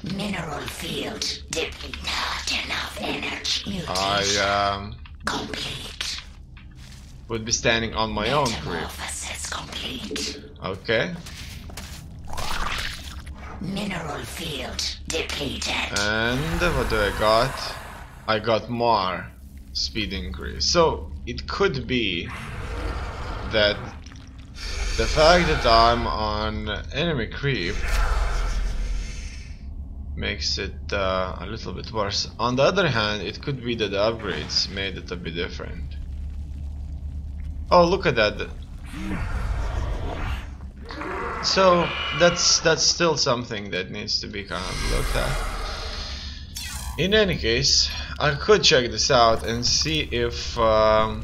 Mineral field depleted. Not enough energy. I Complete. would be standing on my own creep. Metamorphosis complete. Okay. Mineral field depleted. And what do I got? I got more speed increase. So it could be that the fact that I'm on enemy creep makes it a little bit worse. On the other hand, it could be that the upgrades made it a bit different. Oh, look at that. So that's still something that needs to be kind of looked at. In any case, I could check this out and see if the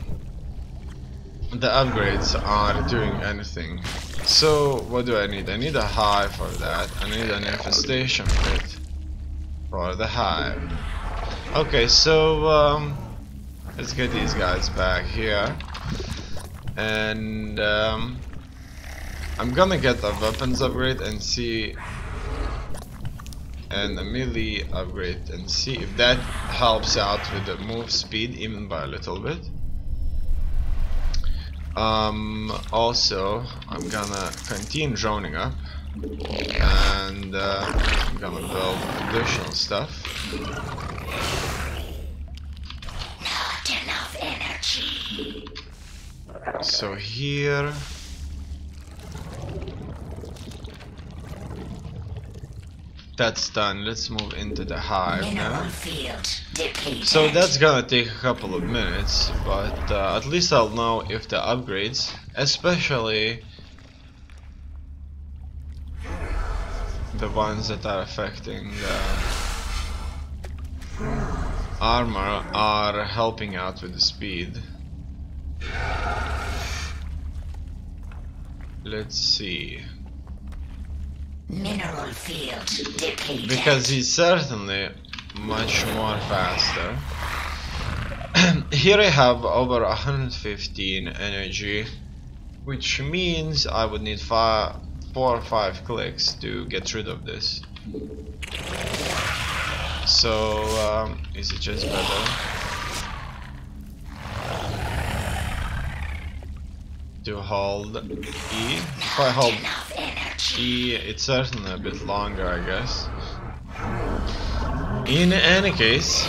upgrades are doing anything. So what do I need? I need a hive for that. I need an infestation pit for the hive. Okay, so let's get these guys back here. And I'm gonna get a weapons upgrade and see, and a melee upgrade and see if that helps out with the move speed even by a little bit. Also, I'm gonna continue droning up and I'm gonna build additional stuff. Not enough energy. So here that's done. Let's move into the hive now. So that's gonna take a couple of minutes, but at least I'll know if the upgrades, especially the ones that are affecting the armor, are helping out with the speed. Let's see. Mineral field depleted. Because he's certainly much more faster. Here I have over 115 energy, which means I would need 4 or 5 clicks to get rid of this. So is it just better to hold E? If I hold E, it's certainly a bit longer, I guess. In any case,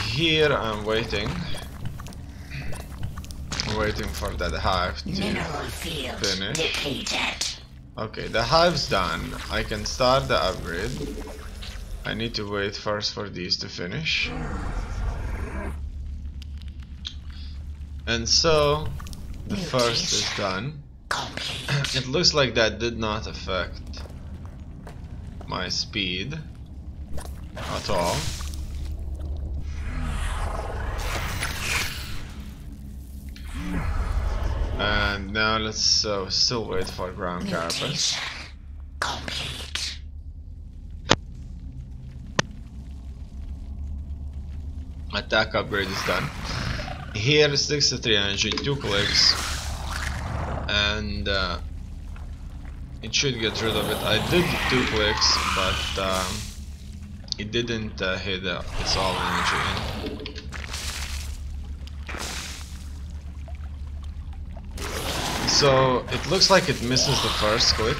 here I'm waiting for that hive to finish. Okay, the hive's done. I can start the upgrade. I need to wait first for these to finish. And so the first is done. It looks like that did not affect my speed at all. And now let's still wait for ground carpet. Attack upgrade is done. Here 63 energy, 2 clicks, and it should get rid of it. I did 2 clicks, but it didn't hit its all energy in. So it looks like it misses the first click.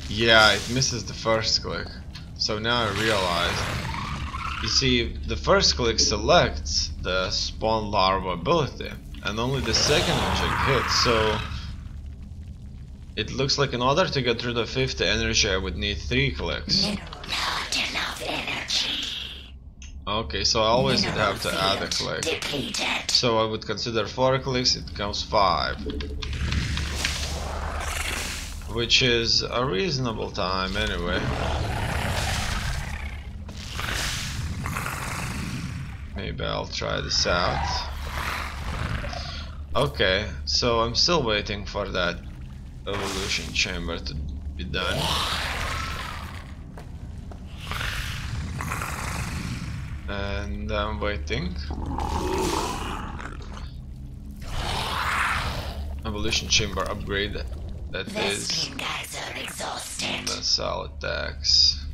Yeah, it misses the first click. So now I realized, you see, the first click selects the spawn larva ability, and only the second object hits. So it looks like in order to get rid of 50 energy, I would need 3 clicks. Not enough energy. Okay, so I always would have to add a click. Depleted. So I would consider 4 clicks, it comes 5. Which is a reasonable time anyway. Maybe I'll try this out. Okay, so I'm still waiting for that evolution chamber to be done. And I'm waiting. Evolution chamber upgrade. That is guys are exhausted. the solid attacks.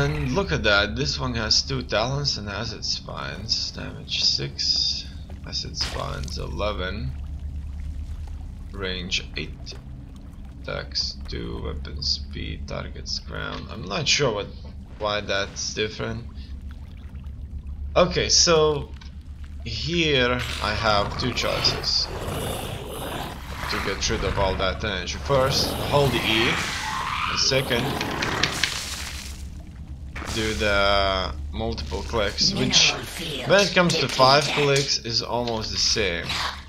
And look at that, this one has 2 talents and acid spines. Damage 6, acid spines 11, range 8, attacks 2, weapon speed, targets ground. I'm not sure why that's different. Okay, so here I have 2 choices to get rid of all that energy. First, hold the E. And second, do the multiple clicks, which when it comes to 5 clicks is almost the same.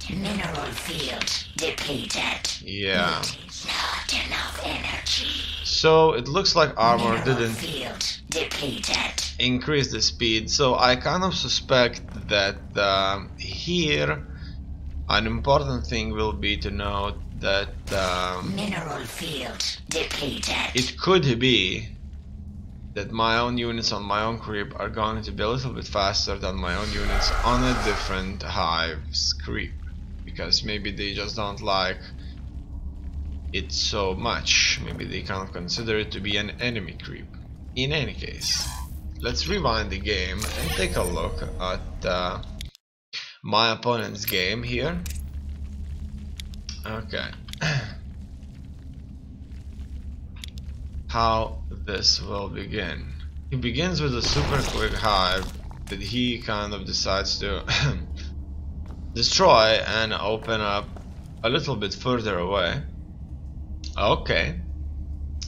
Mineral field depleted. Yeah. Not enough energy. So it looks like armor didn't Field depleted. increase the speed, so I kind of suspect that here an important thing will be to note that Mineral field depleted. it could be that my own units on my own creep are going to be a little bit faster than my own units on a different hive's creep, because maybe they just don't like it so much. Maybe they kind of consider it to be an enemy creep. In any case, let's rewind the game and take a look at my opponent's game here. Okay. How this will begin. He begins with a super quick hive that he kind of decides to destroy and open up a little bit further away. Okay.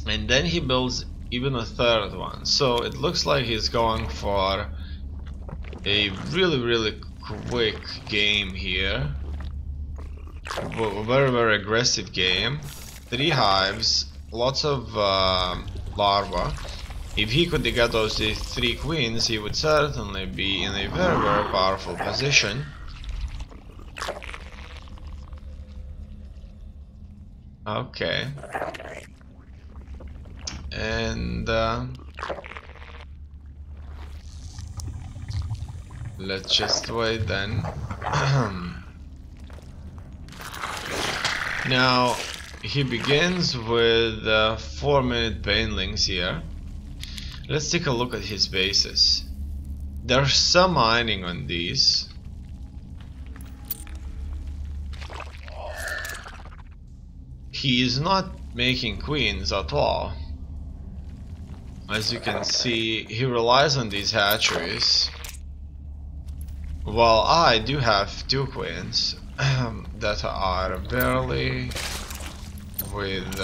And then he builds even a third one. So it looks like he's going for a really quick game here. Very aggressive game. 3 hives, lots of larvae. If he could get those 3 queens, he would certainly be in a very powerful position. Okay. And let's just wait then. Now he begins with 4-minute banelings here. Let's take a look at his bases. There's some mining on these. He is not making queens at all. As you can see, he relies on these hatcheries. While I do have 2 queens that are barely with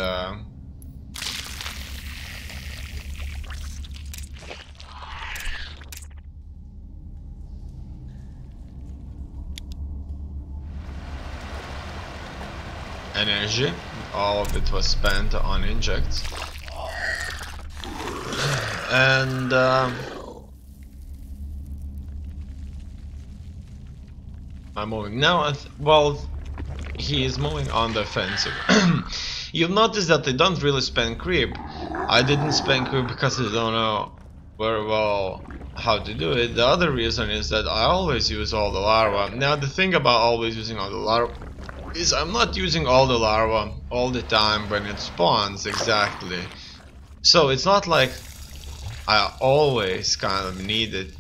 energy. All of it was spent on injects. And I'm moving now. Well, he is moving on the offensive. You'll notice that they don't really spend creep. I didn't spend creep because I don't know very well how to do it. The other reason is that I always use all the larvae. Now the thing about always using all the larvae is I'm not using all the larvae all the time when it spawns exactly. So it's not like I always kind of need it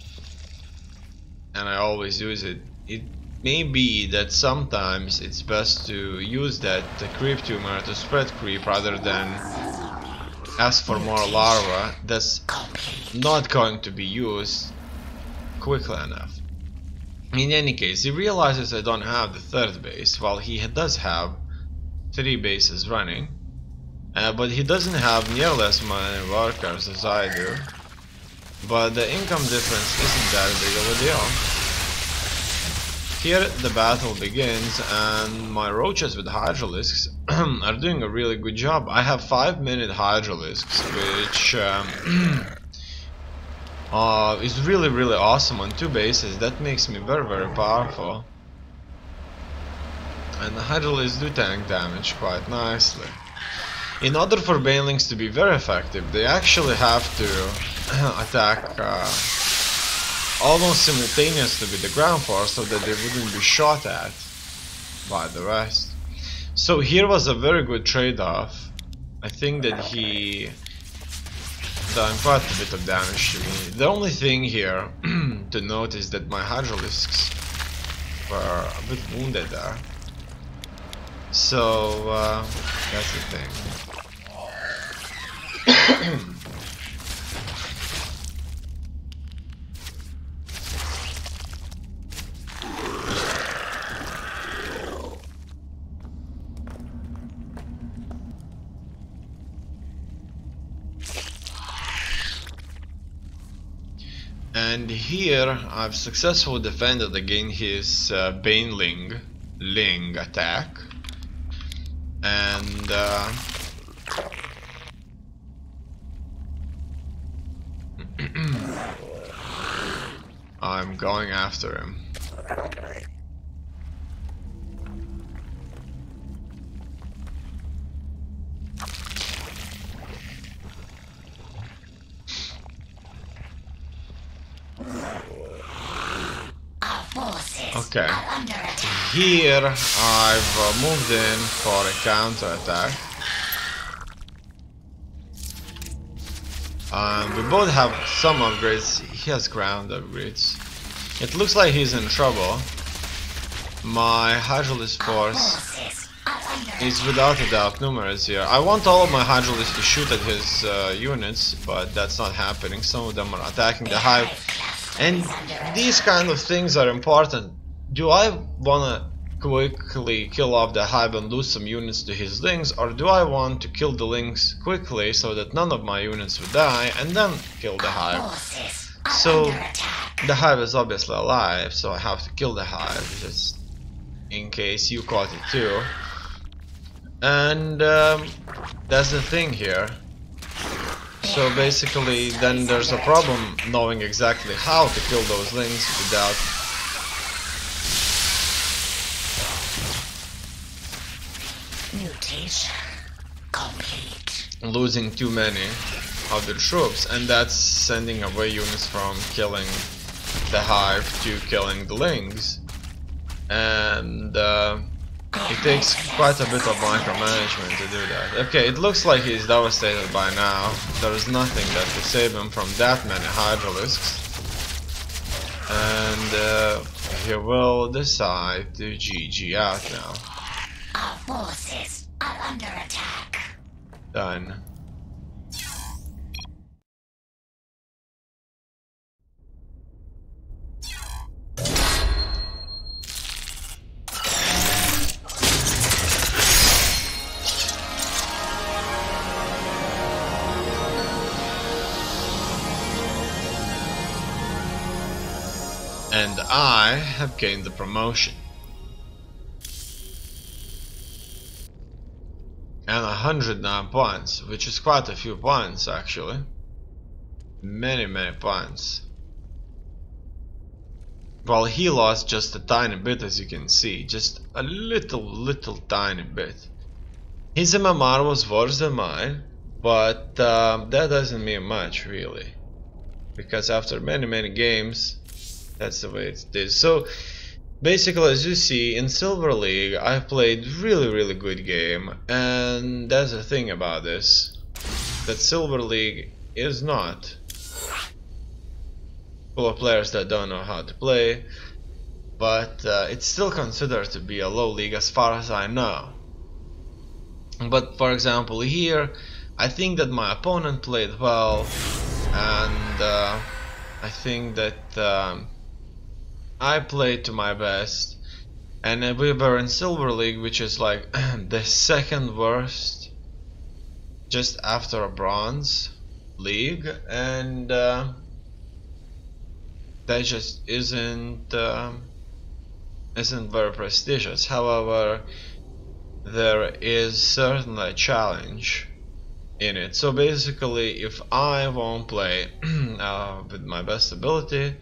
and I always use it. It may be that sometimes it's best to use that creep tumor to spread creep rather than ask for more larvae that's not going to be used quickly enough. In any case, he realizes I don't have the 3rd base, while he does have 3 bases running, but he doesn't have nearly as many workers as I do. But the income difference isn't that big of a deal. Here the battle begins, and my roaches with hydralisks are doing a really good job. I have 5-minute hydralisks, which is really awesome on 2 bases. That makes me very powerful. And the hydralisks do tank damage quite nicely. In order for banelings to be very effective, they actually have to attack almost simultaneously with the ground force so that they wouldn't be shot at by the rest. So here was a very good trade-off. I think that he done quite a bit of damage to me. The only thing here to note is that my hydralisks were a bit wounded there. So that's the thing. And here I've successfully defended against his Baneling attack, and I'm going after him. Okay, here I've moved in for a counter-attack. We both have some upgrades. He has ground upgrades. It looks like he's in trouble. My Hydralis force is without a doubt numerous here. I want all of my Hydralis to shoot at his units, but that's not happening. Some of them are attacking the hive. And these kind of things are important. Do I wanna quickly kill off the hive and lose some units to his lings, or do I want to kill the lings quickly so that none of my units would die and then kill the hive? So the hive is obviously alive, so I have to kill the hive, just in case you caught it too. And that's the thing here. So basically then there's a problem knowing exactly how to kill those lings without mutation complete. Losing too many of their troops, and that's sending away units from killing the hive to killing the lings. And it takes quite a bit of micromanagement to do that. Okay, it looks like he's devastated by now. There is nothing that will save him from that many hydralisks. And he will decide to GG out now. Our forces are under attack. Done. And I have gained the promotion. And 109 points, which is quite a few points actually. Many points. Well, he lost just a tiny bit, as you can see. Just a little tiny bit. His MMR was worse than mine, but that doesn't mean much really. Because after many games, that's the way it is. So basically, as you see, in Silver League I've played really good game, and that's the thing about this, that Silver League is not full of players that don't know how to play, but it's still considered to be a low league as far as I know. But for example here, I think that my opponent played well, and I think that I played to my best, and we were in Silver League, which is like the second worst just after a Bronze League, and that just isn't very prestigious. However, there is certainly a challenge in it. So basically, if I won't play with my best ability,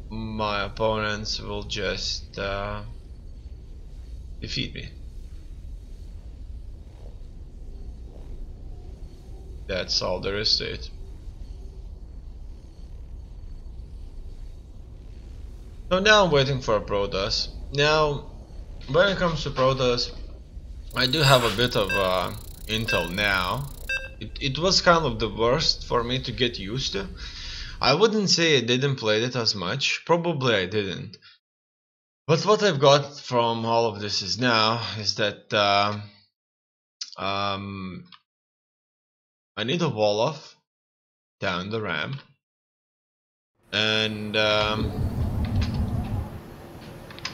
my opponents will just defeat me. That's all there is to it. So now I'm waiting for a Protoss. Now, when it comes to Protoss, I do have a bit of until now. It was kind of the worst for me to get used to. I wouldn't say I didn't play it as much, probably I didn't. But what I've got from all of this is that I need a wall off down the ramp, and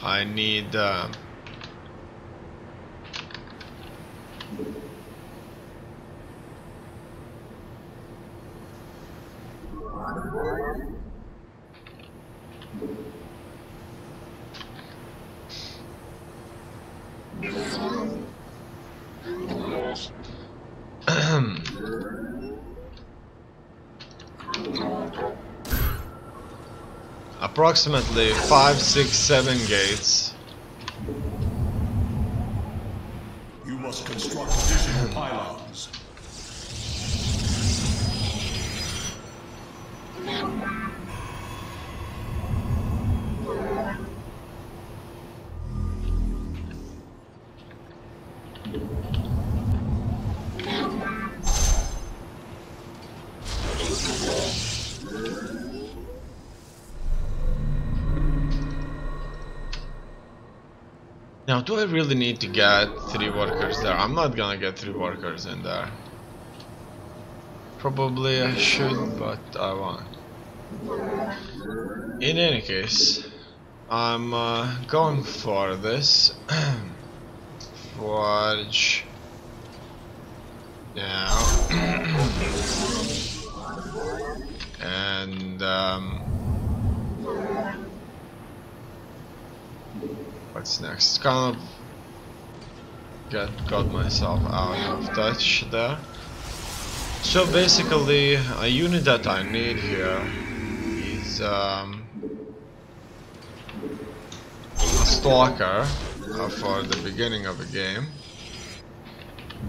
I need approximately 5, 6, 7 gates. You must construct additional pylons. Now, do I really need to get 3 workers there? I'm not gonna get 3 workers in there. Probably I should, but I won't. In any case, I'm going for this. Forge now. And what's next? Kind of got myself out of touch there. So basically, a unit that I need here is a stalker for the beginning of a game.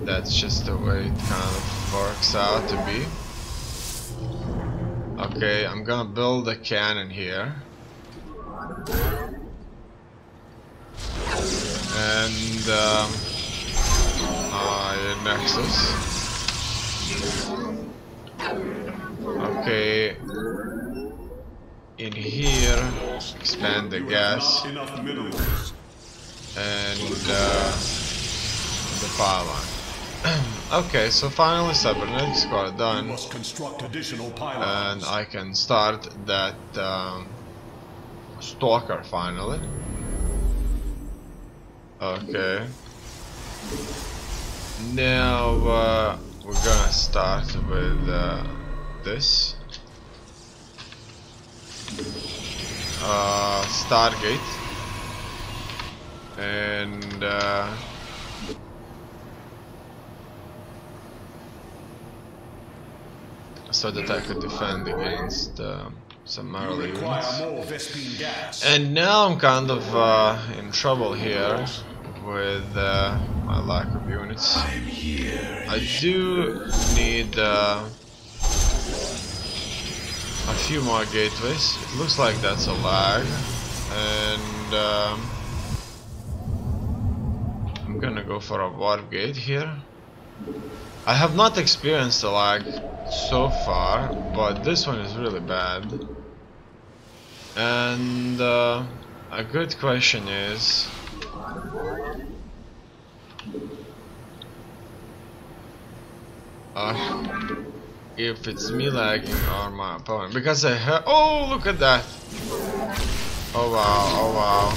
That's just the way it kind of works out to be. Okay, I'm gonna build a cannon here. And Nexus. Okay, in here, expand the gas and the pylon. Okay, so finally cybernetics got done, and I can start that stalker finally. Okay. Now we're gonna start with this Stargate, and so that I could defend against some early units. And now I'm kind of in trouble here with my lack of units. I do need a few more gateways. It looks like that's a lag, and I'm gonna go for a warp gate here. I have not experienced a lag so far, but this one is really bad. And a good question is, if it's me lagging or my opponent, because I heard. Oh, look at that! Oh wow! Oh wow!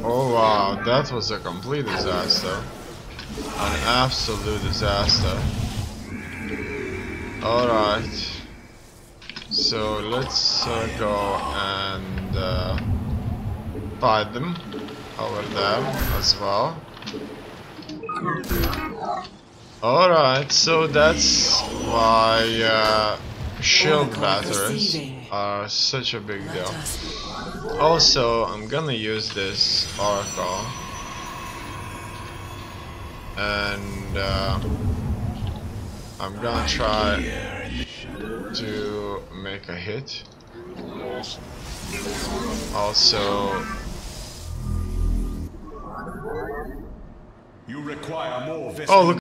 Oh wow! That was a complete disaster. An absolute disaster. Alright. So let's go and fight them over there as well. Alright, so that's why shield batteries are such a big deal. Also, I'm gonna use this oracle, and I'm gonna try to make a hit. Also, You require more Oh, look.